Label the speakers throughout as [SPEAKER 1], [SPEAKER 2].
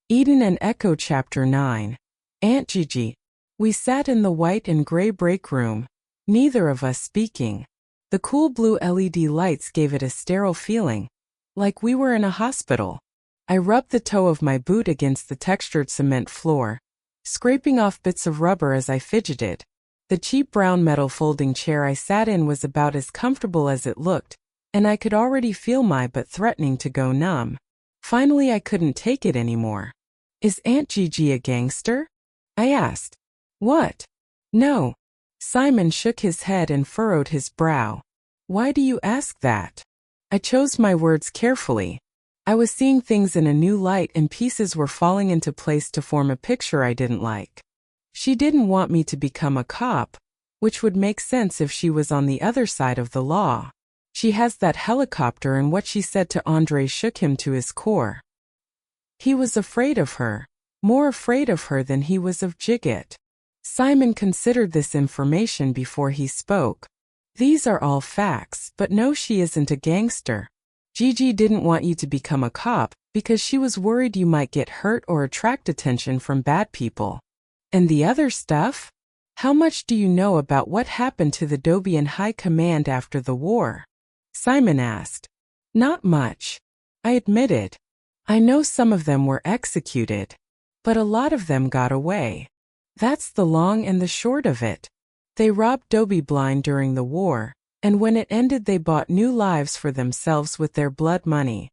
[SPEAKER 1] Eden and Echo Chapter 9. Aunt Gigi. We sat in the white and gray break room, neither of us speaking. The cool blue LED lights gave it a sterile feeling, like we were in a hospital. I rubbed the toe of my boot against the textured cement floor, scraping off bits of rubber as I fidgeted. The cheap brown metal folding chair I sat in was about as comfortable as it looked, and I could already feel my butt threatening to go numb. Finally, I couldn't take it anymore. Is Aunt Gigi a gangster? I asked. What? No. Simon shook his head and furrowed his brow. Why do you ask that? I chose my words carefully. I was seeing things in a new light and pieces were falling into place to form a picture I didn't like. She didn't want me to become a cop, which would make sense if she was on the other side of the law. She has that helicopter, and what she said to André shook him to his core. He was afraid of her, more afraid of her than he was of Jigget. Simon considered this information before he spoke. These are all facts, but no, she isn't a gangster. Gigi didn't want you to become a cop because she was worried you might get hurt or attract attention from bad people. And the other stuff? How much do you know about what happened to the Dobian High Command after the war? Simon asked. Not much, I admitted. I know some of them were executed, but a lot of them got away. That's the long and the short of it. They robbed Dobie blind during the war, and when it ended they bought new lives for themselves with their blood money.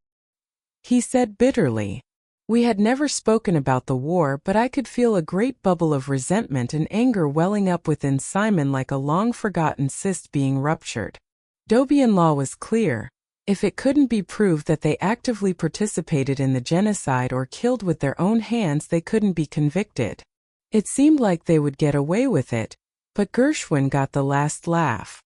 [SPEAKER 1] He said bitterly. We had never spoken about the war, but I could feel a great bubble of resentment and anger welling up within Simon like a long-forgotten cyst being ruptured. Dobian law was clear. If it couldn't be proved that they actively participated in the genocide or killed with their own hands, they couldn't be convicted. It seemed like they would get away with it, but Gershwin got the last laugh.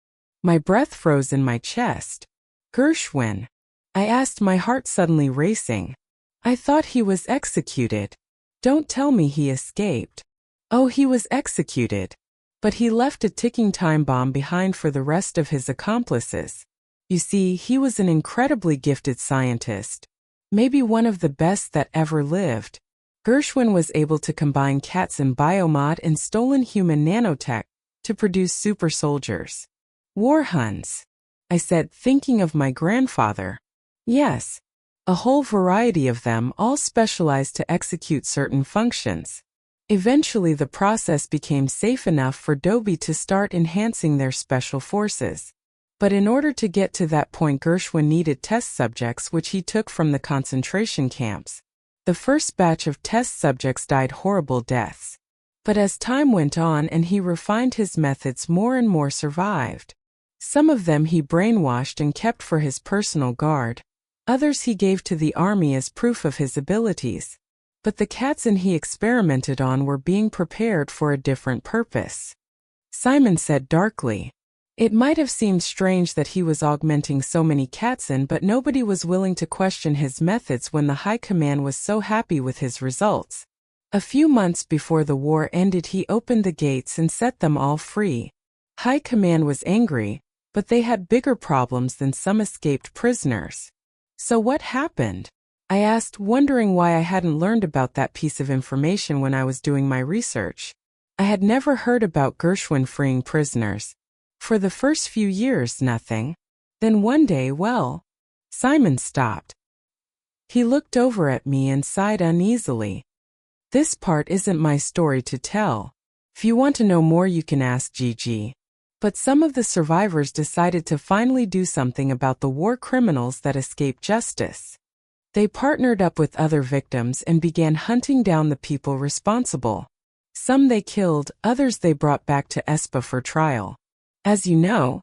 [SPEAKER 1] My breath froze in my chest. Gershwin? I asked, my heart suddenly racing. I thought he was executed. Don't tell me he escaped. Oh, he was executed. But he left a ticking time bomb behind for the rest of his accomplices. You see, he was an incredibly gifted scientist, maybe one of the best that ever lived. Gershwin was able to combine cats and biomod and stolen human nanotech to produce super soldiers. Warhunds, I said, thinking of my grandfather. Yes, a whole variety of them, all specialized to execute certain functions. Eventually the process became safe enough for Dobie to start enhancing their special forces. But in order to get to that point, Gershwin needed test subjects which he took from the concentration camps. The first batch of test subjects died horrible deaths. But as time went on and he refined his methods, more and more survived. Some of them he brainwashed and kept for his personal guard. Others he gave to the army as proof of his abilities. But the cats he experimented on were being prepared for a different purpose. Simon said darkly. It might have seemed strange that he was augmenting so many Katzen, but nobody was willing to question his methods when the High Command was so happy with his results. A few months before the war ended, he opened the gates and set them all free. High Command was angry, but they had bigger problems than some escaped prisoners. So what happened? I asked, wondering why I hadn't learned about that piece of information when I was doing my research. I had never heard about Gershwin freeing prisoners. For the first few years, nothing. Then one day, well, Simon stopped. He looked over at me and sighed uneasily. This part isn't my story to tell. If you want to know more, you can ask Gigi. But some of the survivors decided to finally do something about the war criminals that escaped justice. They partnered up with other victims and began hunting down the people responsible. Some they killed, others they brought back to ESPA for trial. As you know,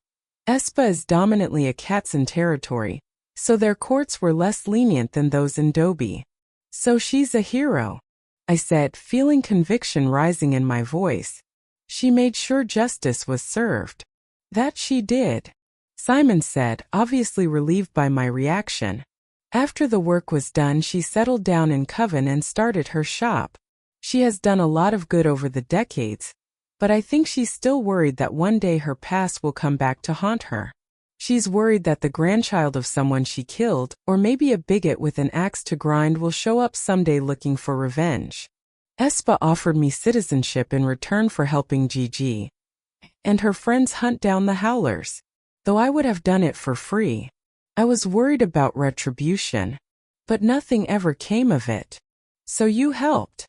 [SPEAKER 1] ESPA is dominantly a Katzen territory, so their courts were less lenient than those in Dobie. So she's a hero, I said, feeling conviction rising in my voice. She made sure justice was served. That she did, Simon said, obviously relieved by my reaction. After the work was done, she settled down in Coven and started her shop. She has done a lot of good over the decades, but I think she's still worried that one day her past will come back to haunt her. She's worried that the grandchild of someone she killed, or maybe a bigot with an axe to grind, will show up someday looking for revenge. Espa offered me citizenship in return for helping Gigi and her friends hunt down the Howlers, though I would have done it for free. I was worried about retribution, but nothing ever came of it. So you helped.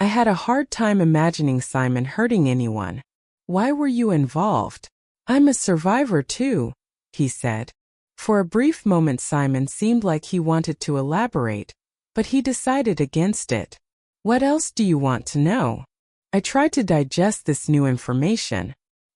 [SPEAKER 1] I had a hard time imagining Simon hurting anyone. Why were you involved? I'm a survivor too, he said. For a brief moment Simon seemed like he wanted to elaborate, but he decided against it. What else do you want to know? I tried to digest this new information.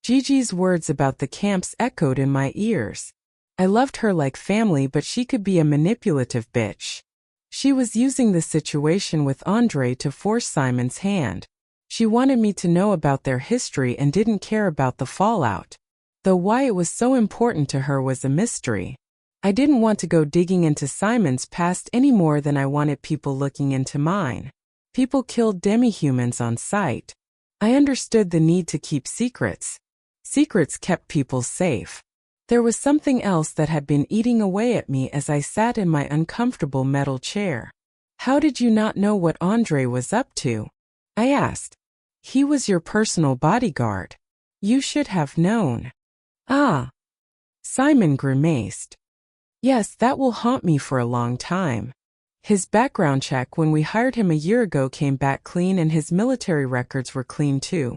[SPEAKER 1] Gigi's words about the camps echoed in my ears. I loved her like family, but she could be a manipulative bitch. She was using the situation with André to force Simon's hand. She wanted me to know about their history and didn't care about the fallout. Though why it was so important to her was a mystery. I didn't want to go digging into Simon's past any more than I wanted people looking into mine. People killed demi-humans on sight. I understood the need to keep secrets. Secrets kept people safe. There was something else that had been eating away at me as I sat in my uncomfortable metal chair. How did you not know what André was up to? I asked. He was your personal bodyguard. You should have known. Ah. Simon grimaced. Yes, that will haunt me for a long time. His background check when we hired him a year ago came back clean, and his military records were clean too.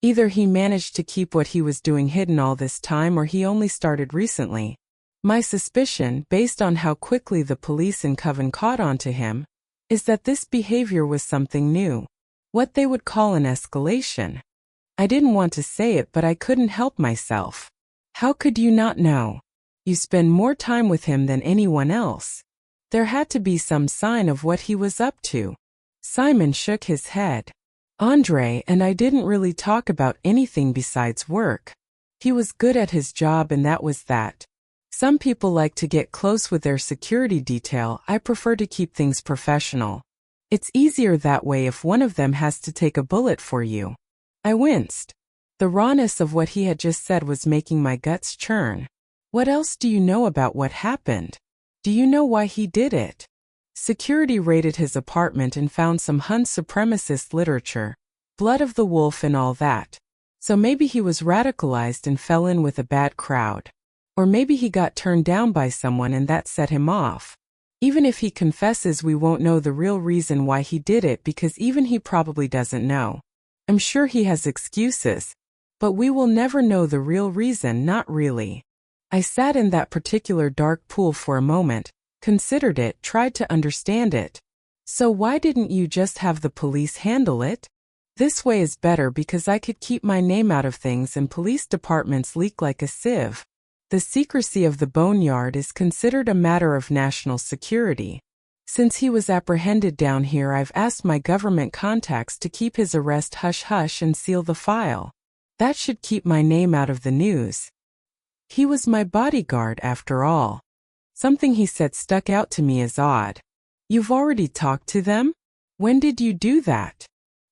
[SPEAKER 1] Either he managed to keep what he was doing hidden all this time, or he only started recently. My suspicion, based on how quickly the police in Coven caught on to him, is that this behavior was something new. What they would call an escalation. I didn't want to say it, but I couldn't help myself. How could you not know? You spend more time with him than anyone else. There had to be some sign of what he was up to. Simon shook his head. André and I didn't really talk about anything besides work. He was good at his job, and that was that. Some people like to get close with their security detail. I prefer to keep things professional. It's easier that way if one of them has to take a bullet for you. I winced. The rawness of what he had just said was making my guts churn. What else do you know about what happened? Do you know why he did it? Security raided his apartment and found some Hun supremacist literature, blood of the wolf and all that. So maybe he was radicalized and fell in with a bad crowd. Or maybe he got turned down by someone and that set him off. Even if he confesses, we won't know the real reason why he did it, because even he probably doesn't know. I'm sure he has excuses, but we will never know the real reason, not really. I sat in that particular dark pool for a moment, considered it, tried to understand it. So why didn't you just have the police handle it? This way is better because I could keep my name out of things, and police departments leak like a sieve. The secrecy of the boneyard is considered a matter of national security. Since he was apprehended down here, I've asked my government contacts to keep his arrest hush-hush and seal the file. That should keep my name out of the news. He was my bodyguard after all. Something he said stuck out to me as odd. You've already talked to them? When did you do that?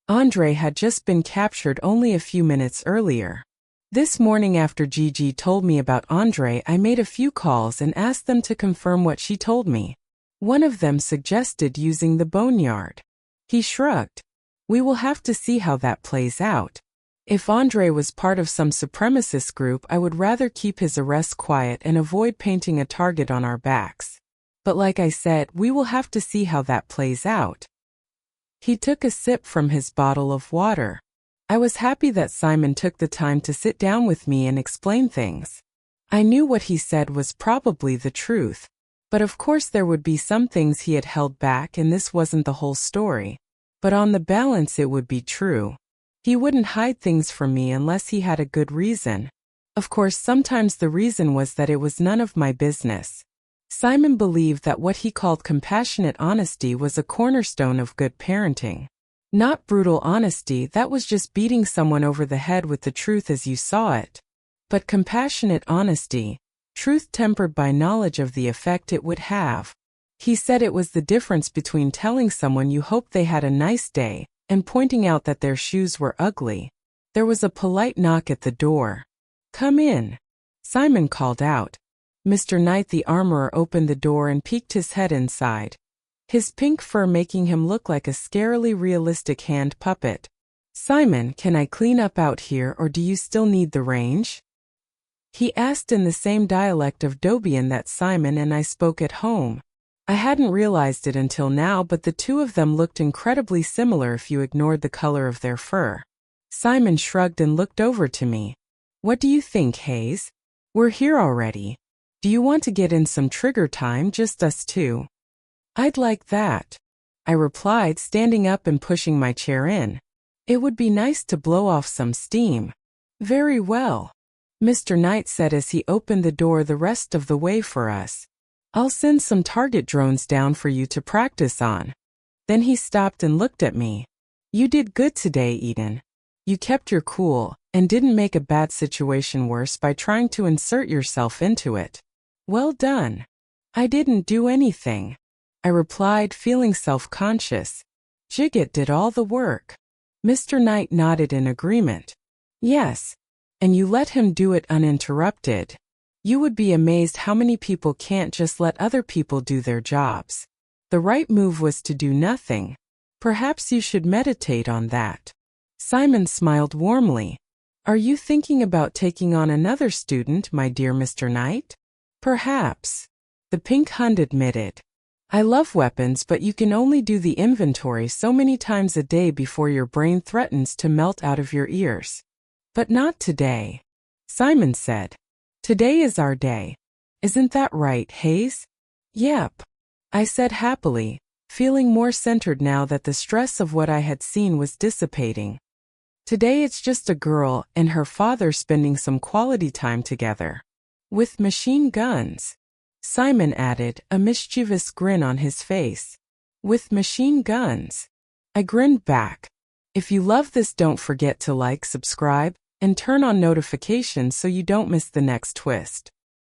[SPEAKER 1] André had just been captured only a few minutes earlier. This morning, after Gigi told me about André, I made a few calls and asked them to confirm what she told me. One of them suggested using the boneyard. He shrugged. We will have to see how that plays out. If André was part of some supremacist group, I would rather keep his arrest quiet and avoid painting a target on our backs. But like I said, we will have to see how that plays out. He took a sip from his bottle of water. I was happy that Simon took the time to sit down with me and explain things. I knew what he said was probably the truth. But of course there would be some things he had held back, and this wasn't the whole story. But on the balance it would be true. He wouldn't hide things from me unless he had a good reason. Of course, sometimes the reason was that it was none of my business. Simon believed that what he called compassionate honesty was a cornerstone of good parenting. Not brutal honesty, that was just beating someone over the head with the truth as you saw it. But compassionate honesty, truth tempered by knowledge of the effect it would have. He said it was the difference between telling someone you hoped they had a nice day and pointing out that their shoes were ugly. There was a polite knock at the door. Come in, Simon called out. Mr. Knight the armorer opened the door and peeked his head inside, his pink fur making him look like a scarily realistic hand puppet. Simon, can I clean up out here or do you still need the range? He asked in the same dialect of Dobian that Simon and I spoke at home. I hadn't realized it until now, but the two of them looked incredibly similar if you ignored the color of their fur. Simon shrugged and looked over to me. What do you think, Hayes? We're here already. Do you want to get in some trigger time, just us two? I'd like that, I replied, standing up and pushing my chair in. It would be nice to blow off some steam. Very well, Mr. Knight said as he opened the door the rest of the way for us. I'll send some target drones down for you to practice on. Then he stopped and looked at me. You did good today, Eden. You kept your cool and didn't make a bad situation worse by trying to insert yourself into it. Well done. I didn't do anything, I replied, feeling self-conscious. Jigget did all the work. Mr. Knight nodded in agreement. Yes, and you let him do it uninterrupted. You would be amazed how many people can't just let other people do their jobs. The right move was to do nothing. Perhaps you should meditate on that. Simon smiled warmly. Are you thinking about taking on another student, my dear Mr. Knight? Perhaps, the pink Hund admitted. I love weapons, but you can only do the inventory so many times a day before your brain threatens to melt out of your ears. But not today, Simon said. Today is our day. Isn't that right, Hayes? Yep, I said happily, feeling more centered now that the stress of what I had seen was dissipating. Today it's just a girl and her father spending some quality time together. With machine guns, Simon added, a mischievous grin on his face. With machine guns. I grinned back. If you love this, don't forget to like, subscribe, and turn on notifications so you don't miss the next twist.